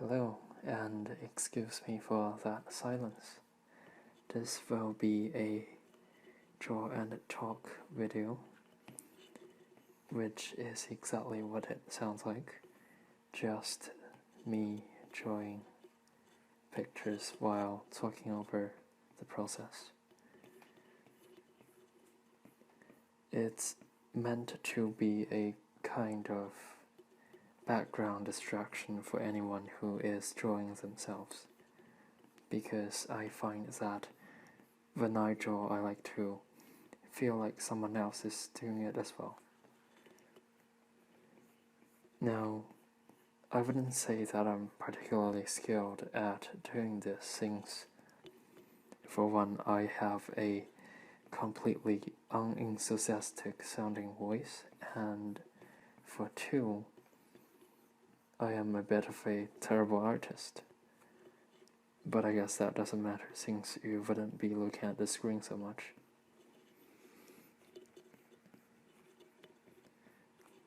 Hello, and excuse me for that silence. This will be a draw and talk video, which is exactly what it sounds like, just me drawing pictures while talking over the process. It's meant to be a kind of background distraction for anyone who is drawing themselves, because I find that when I draw, I like to feel like someone else is doing it as well. Now, I wouldn't say that I'm particularly skilled at doing this, since for one, I have a completely unenthusiastic sounding voice, and for two, I am a bit of a terrible artist. But I guess that doesn't matter, since you wouldn't be looking at the screen so much.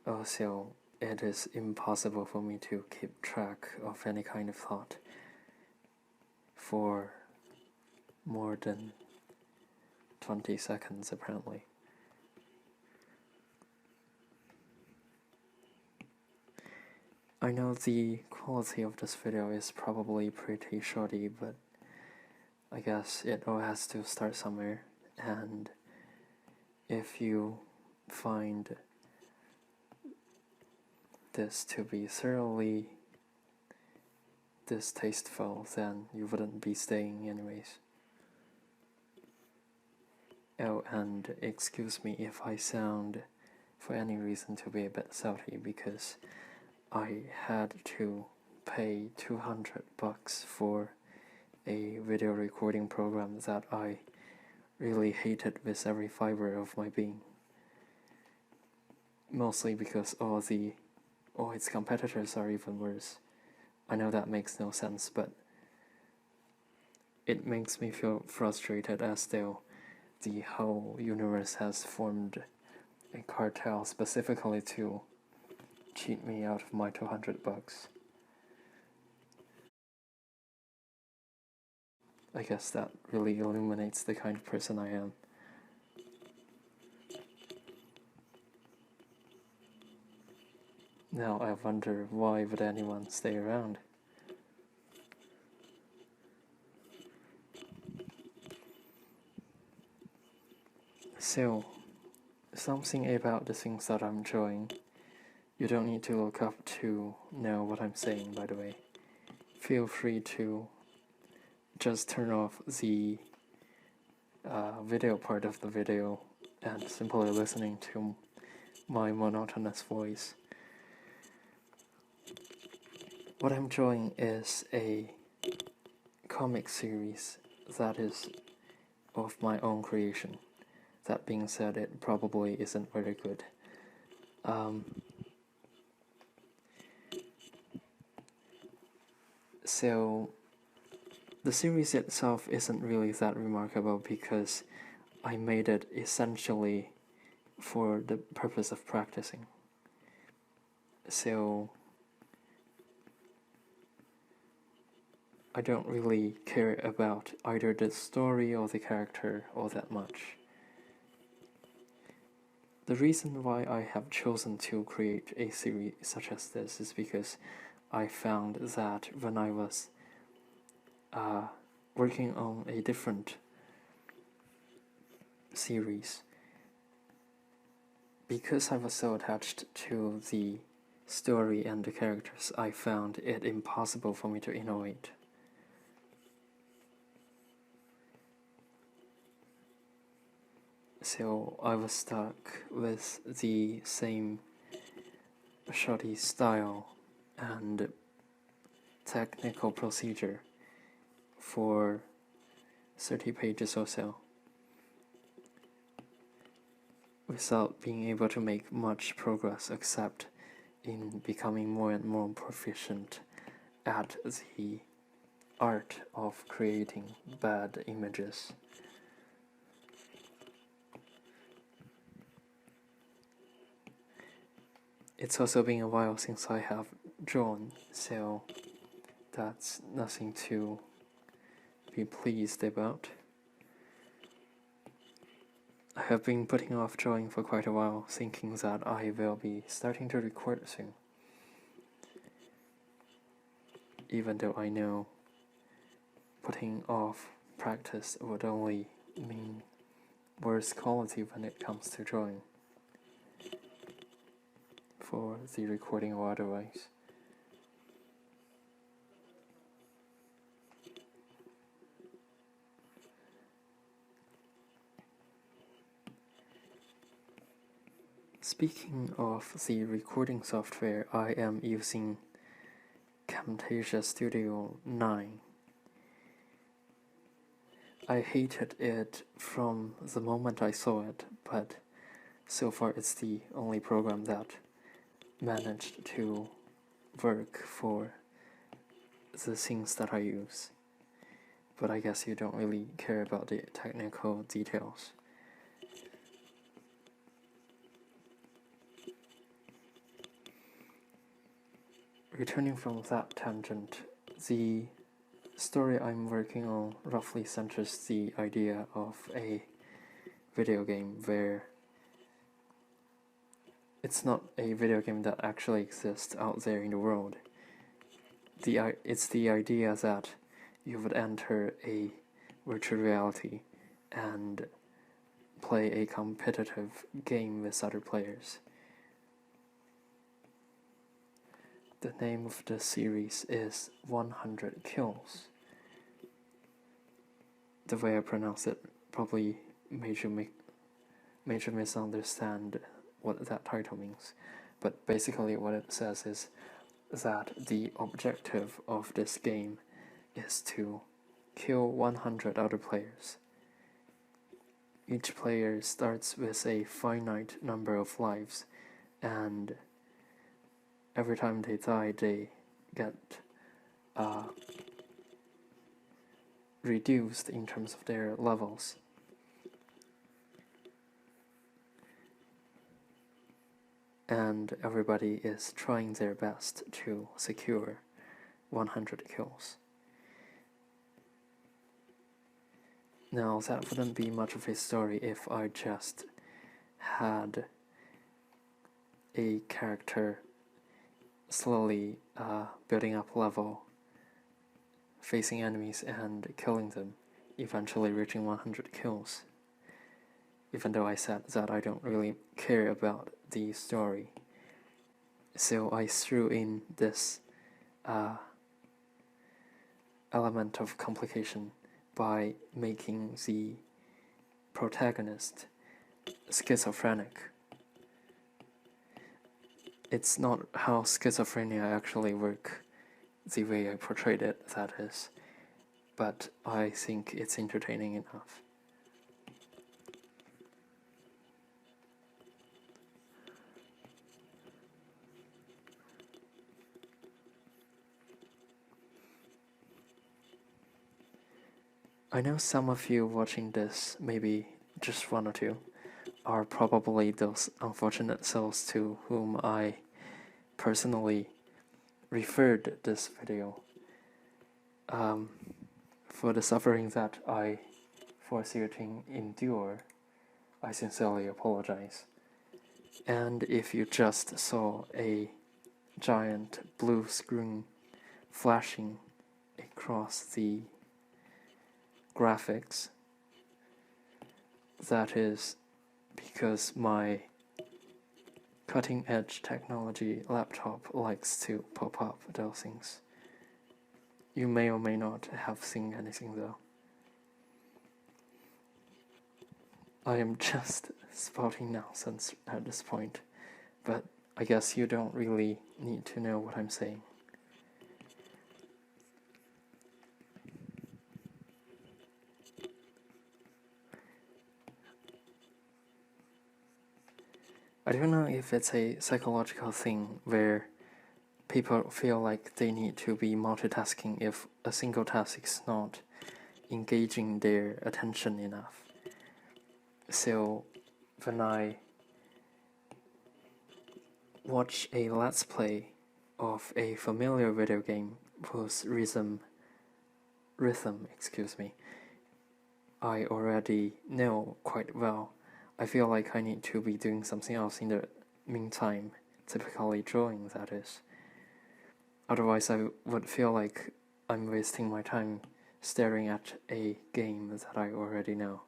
Also, it is impossible for me to keep track of any kind of thought for more than 20 seconds, apparently. I know the quality of this video is probably pretty shoddy, but I guess it all has to start somewhere, and if you find this to be thoroughly distasteful, then you wouldn't be staying anyways. Oh, and excuse me if I sound for any reason to be a bit salty, because I had to pay $200 for a video recording program that I really hated with every fiber of my being. Mostly because all its competitors are even worse. I know that makes no sense, but it makes me feel frustrated, as though the whole universe has formed a cartel specifically to cheat me out of my $200. I guess that really illuminates the kind of person I am. Now I wonder, why would anyone stay around? So, something about the things that I'm drawing. You don't need to look up to know what I'm saying, by the way. Feel free to just turn off the video part of the video and simply listening to my monotonous voice. What I'm drawing is a comic series that is of my own creation. That being said, it probably isn't very good. So, the series itself isn't really that remarkable, because I made it essentially for the purpose of practicing. So, I don't really care about either the story or the character all that much. The reason why I have chosen to create a series such as this is because I found that when I was working on a different series, because I was so attached to the story and the characters, I found it impossible for me to innovate. So I was stuck with the same shoddy style and technical procedure for 30 pages or so, without being able to make much progress, except in becoming more and more proficient at the art of creating bad images. It's also been a while since I have drawn, so that's nothing to be pleased about. I have been putting off drawing for quite a while, thinking that I will be starting to record soon. Even though I know putting off practice would only mean worse quality when it comes to drawing, for the recording or otherwise. Speaking of the recording software, I am using Camtasia Studio 9. I hated it from the moment I saw it, but so far it's the only program that managed to work for the things that I use. But I guess you don't really care about the technical details. Returning from that tangent, the story I'm working on roughly centers the idea of a video game where it's not a video game that actually exists out there in the world. It's the idea that you would enter a virtual reality and play a competitive game with other players. The name of the series is 100 Kills. The way I pronounce it probably made you misunderstand what that title means. But basically what it says is that the objective of this game is to kill 100 other players. Each player starts with a finite number of lives, and every time they die, they get reduced in terms of their levels. And everybody is trying their best to secure 100 kills. Now, that wouldn't be much of a story if I just had a character slowly building up level, facing enemies and killing them, eventually reaching 100 kills. Even though I said that I don't really care about the story. So I threw in this element of complication by making the protagonist schizophrenic. It's not how schizophrenia actually work, the way I portrayed it, that is, but I think it's entertaining enough. I know some of you watching this, maybe just one or two, are probably those unfortunate souls to whom I personally referred this video. For the suffering that I force you to endure, I sincerely apologize. And if you just saw a giant blue screen flashing across the graphics, that is because my cutting-edge technology laptop likes to pop up those things. You may or may not have seen anything though. I am just spouting nonsense at this point, but I guess you don't really need to know what I'm saying. I don't know if it's a psychological thing where people feel like they need to be multitasking if a single task is not engaging their attention enough. So when I watch a let's play of a familiar video game whose rhythm, I already know quite well. I feel like I need to be doing something else in the meantime, typically drawing, that is. Otherwise, I would feel like I'm wasting my time staring at a game that I already know.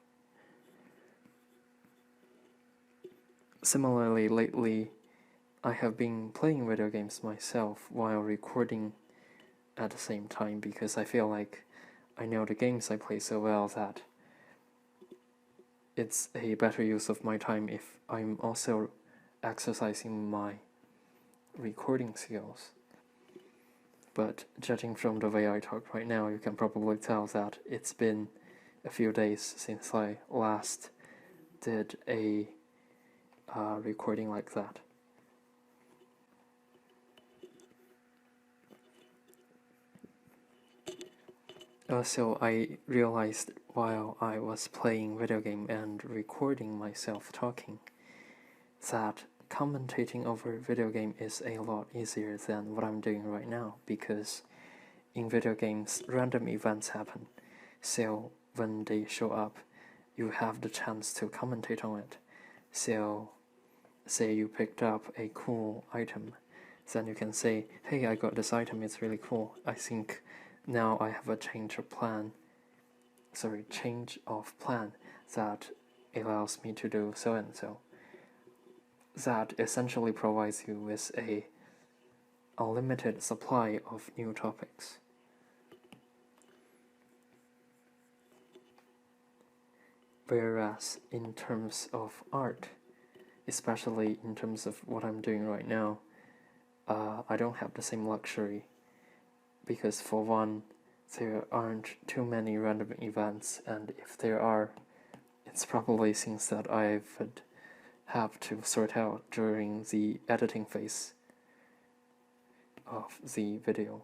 Similarly, lately, I have been playing video games myself while recording at the same time because I feel like I know the games I play so well that it's a better use of my time if I'm also exercising my recording skills. But judging from the way I talk right now, you can probably tell that it's been a few days since I last did a recording like that. Also, I realized while I was playing video game and recording myself talking that commentating over video game is a lot easier than what I'm doing right now, because in video games random events happen, so when they show up you have the chance to commentate on it. So say you picked up a cool item, then you can say, hey, I got this item, it's really cool. I think now I have a change of plan that allows me to do so and so. That essentially provides you with a unlimited supply of new topics. Whereas in terms of art, especially in terms of what I'm doing right now, I don't have the same luxury, because for one, there aren't too many random events, and if there are, it's probably things that I would have to sort out during the editing phase of the video.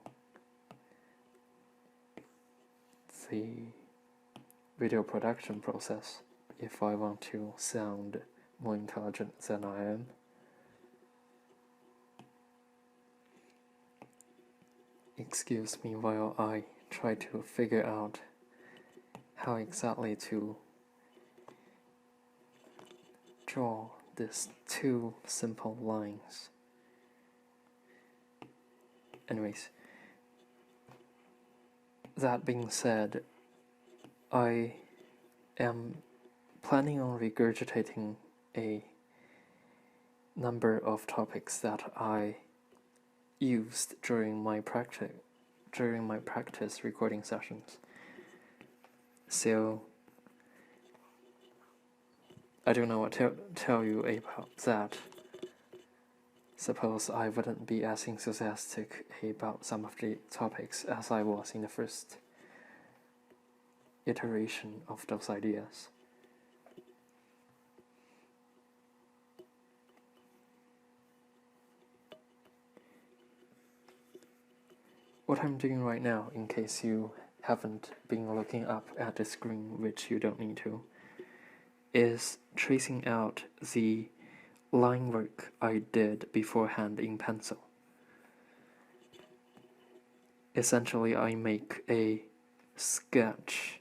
The video production process, if I want to sound more intelligent than I am. Excuse me while I try to figure out how exactly to draw these two simple lines. Anyways, that being said, I am planning on regurgitating a number of topics that I used during my practice recording sessions. So I don't know what to tell you about that. Suppose I wouldn't be as enthusiastic about some of the topics as I was in the first iteration of those ideas. What I'm doing right now, in case you haven't been looking up at the screen, which you don't need to, is tracing out the line work I did beforehand in pencil. Essentially, I make a sketch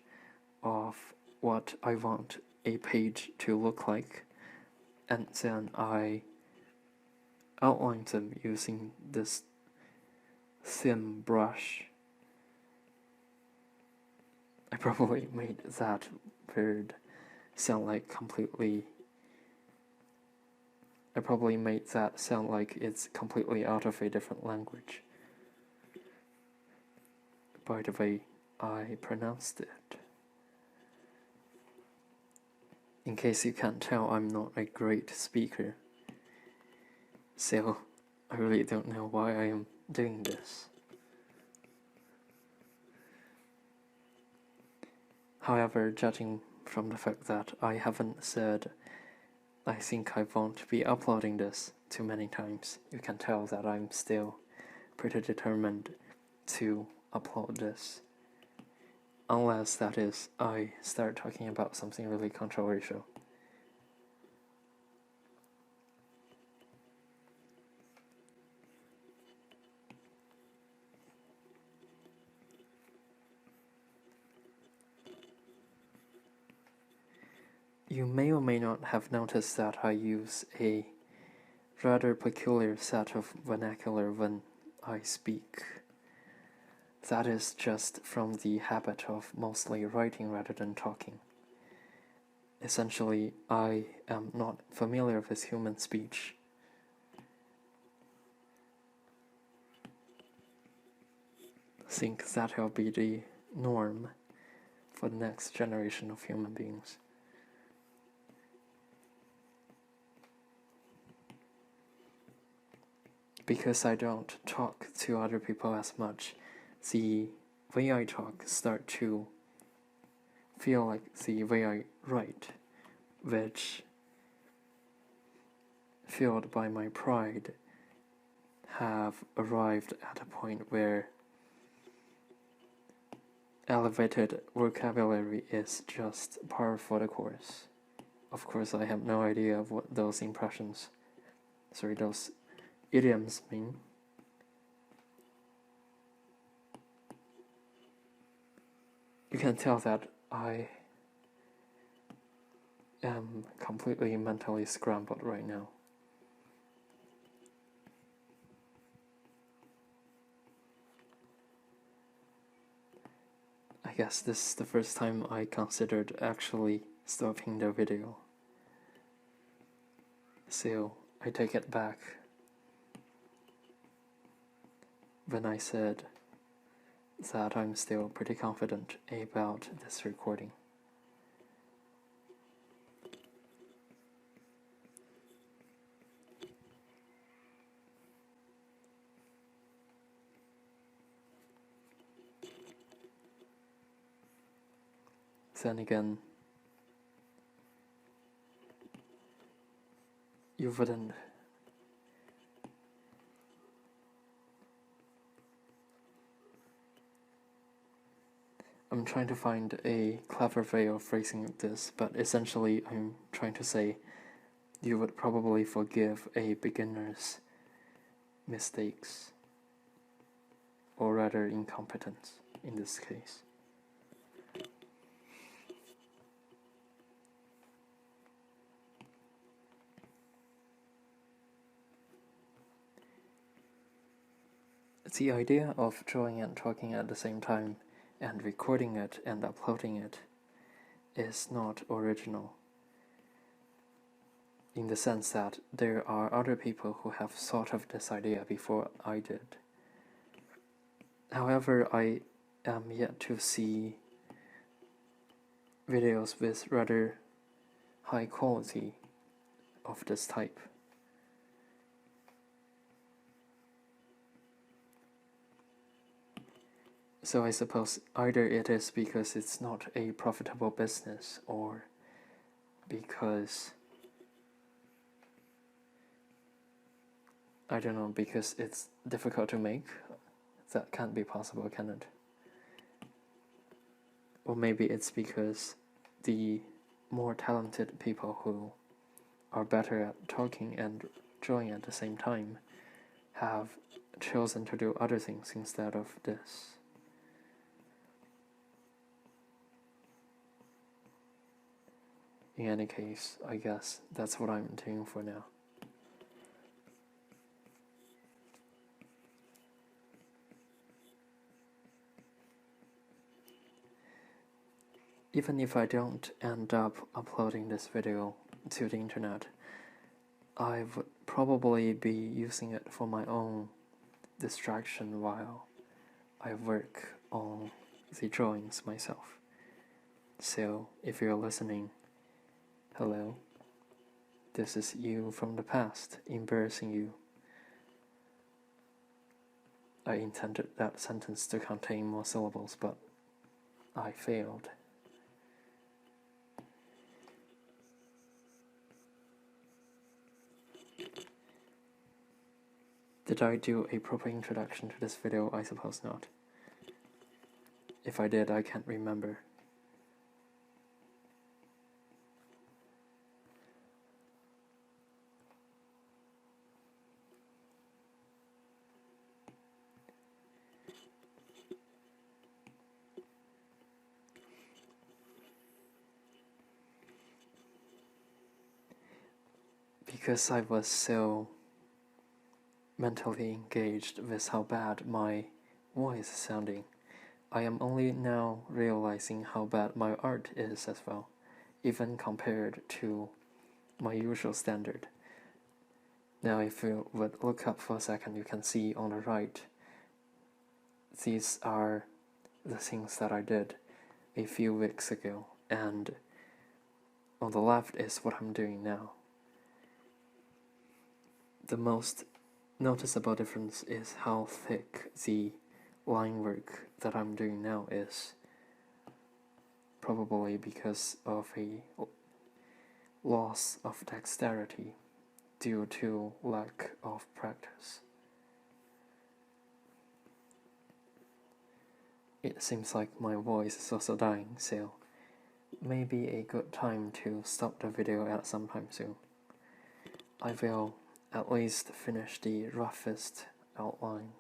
of what I want a page to look like, and then I outline them using this thin brush. I probably made that word sound like it's completely out of a different language. By the way, I pronounced it. In case you can't tell, I'm not a great speaker, so I really don't know why I am doing this. However, judging from the fact that I haven't said I think I won't be uploading this too many times, you can tell that I'm still pretty determined to upload this. Unless, that is, I start talking about something really controversial. You may or may not have noticed that I use a rather peculiar set of vernacular when I speak. That is just from the habit of mostly writing rather than talking. Essentially, I am not familiar with human speech. I think that will be the norm for the next generation of human beings. Because I don't talk to other people as much, the way I talk start to feel like the way I write, which, fueled by my pride, have arrived at a point where elevated vocabulary is just par for the course. Of course, I have no idea of what those those idioms mean. You can tell that I am completely mentally scrambled right now. I guess this is the first time I considered actually stopping the video. So I take it back when I said that I'm still pretty confident about this recording. Then again, you wouldn't. I'm trying to find a clever way of phrasing this, but essentially I'm trying to say you would probably forgive a beginner's mistakes, or rather incompetence in this case. The idea of drawing and talking at the same time and recording it and uploading it is not original, in the sense that there are other people who have thought of this idea before I did. However, I am yet to see videos with rather high quality of this type. So I suppose either it is because it's not a profitable business, or because, I don't know, because it's difficult to make. That can't be possible, can it? Or maybe it's because the more talented people who are better at talking and drawing at the same time have chosen to do other things instead of this. In any case, I guess that's what I'm doing for now. Even if I don't end up uploading this video to the internet, I would probably be using it for my own distraction while I work on the drawings myself. So, if you're listening, hello, this is you from the past, embarrassing you. I intended that sentence to contain more syllables, but I failed. Did I do a proper introduction to this video? I suppose not. If I did, I can't remember. because I was so mentally engaged with how bad my voice is sounding, I am only now realizing how bad my art is as well, even compared to my usual standard. Now if you would look up for a second, you can see on the right, these are the things that I did a few weeks ago, and on the left is what I'm doing now. The most noticeable difference is how thick the line work that I'm doing now is, probably because of a loss of dexterity due to lack of practice. It seems like my voice is also dying, so maybe a good time to stop the video at some time soon. I will at least finish the roughest outline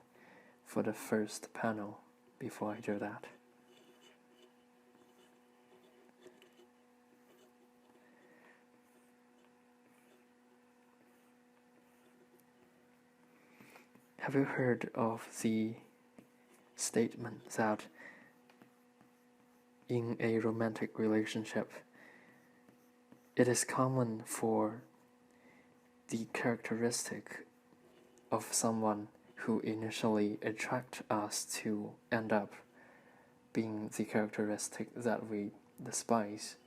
for the first panel before I do that. Have you heard of the statement that in a romantic relationship, it is common for the characteristic of someone who initially attract us to end up being the characteristic that we despise?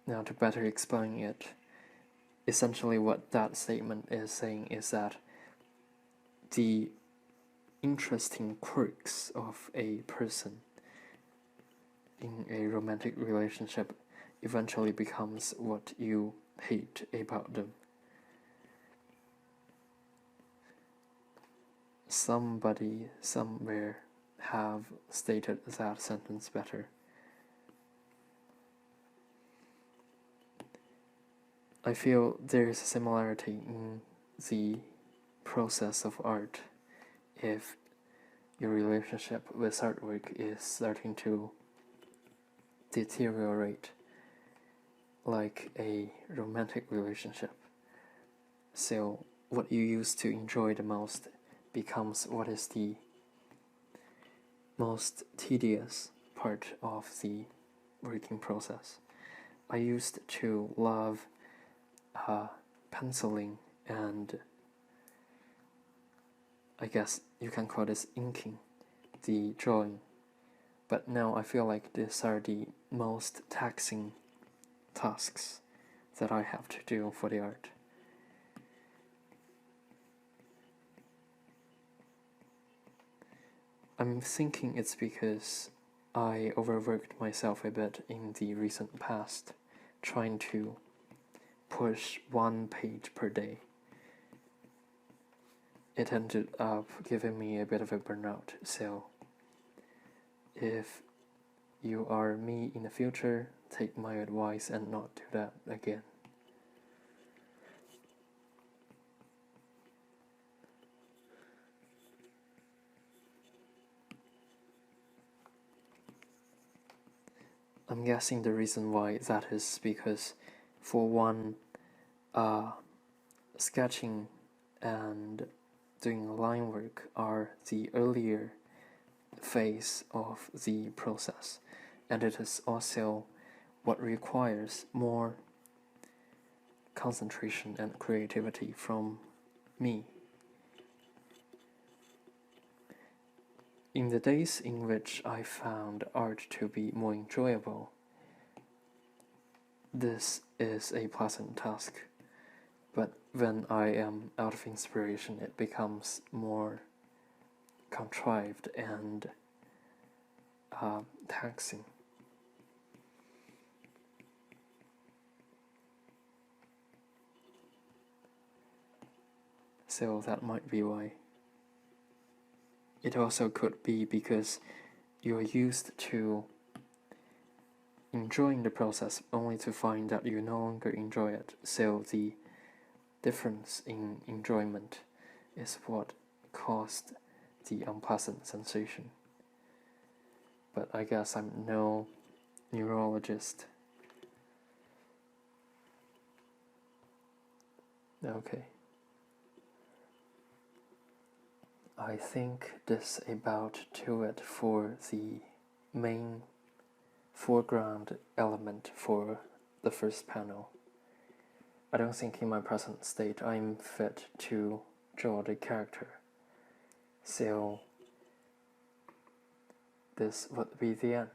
Now, to better explain it, essentially what that statement is saying is that the interesting quirks of a person in a romantic relationship eventually becomes what you hate about them. Somebody somewhere have stated that sentence better. I feel there is a similarity in the process of art. If your relationship with artwork is starting to deteriorate like a romantic relationship, so what you used to enjoy the most becomes what is the most tedious part of the working process. I used to love penciling and I guess you can call this inking, the drawing. But now I feel like these are the most taxing tasks that I have to do for the art. I'm thinking it's because I overworked myself a bit in the recent past, trying to push 1 page per day. It ended up giving me a bit of a burnout, so if you are me in the future, take my advice and not do that again. I'm guessing the reason why that is because, for one, sketching and doing line work are the earlier phase of the process, and it is also what requires more concentration and creativity from me. In the days in which I found art to be more enjoyable, this is a pleasant task, but when I am out of inspiration, it becomes more contrived and taxing. So that might be why. It also could be because you're used to enjoying the process only to find that you no longer enjoy it, so the difference in enjoyment is what caused the unpleasant sensation. But I guess I'm no neurologist. Okay. I think this about do it for the main foreground element for the first panel. I don't think in my present state I'm fit to draw the character, so this would be the end.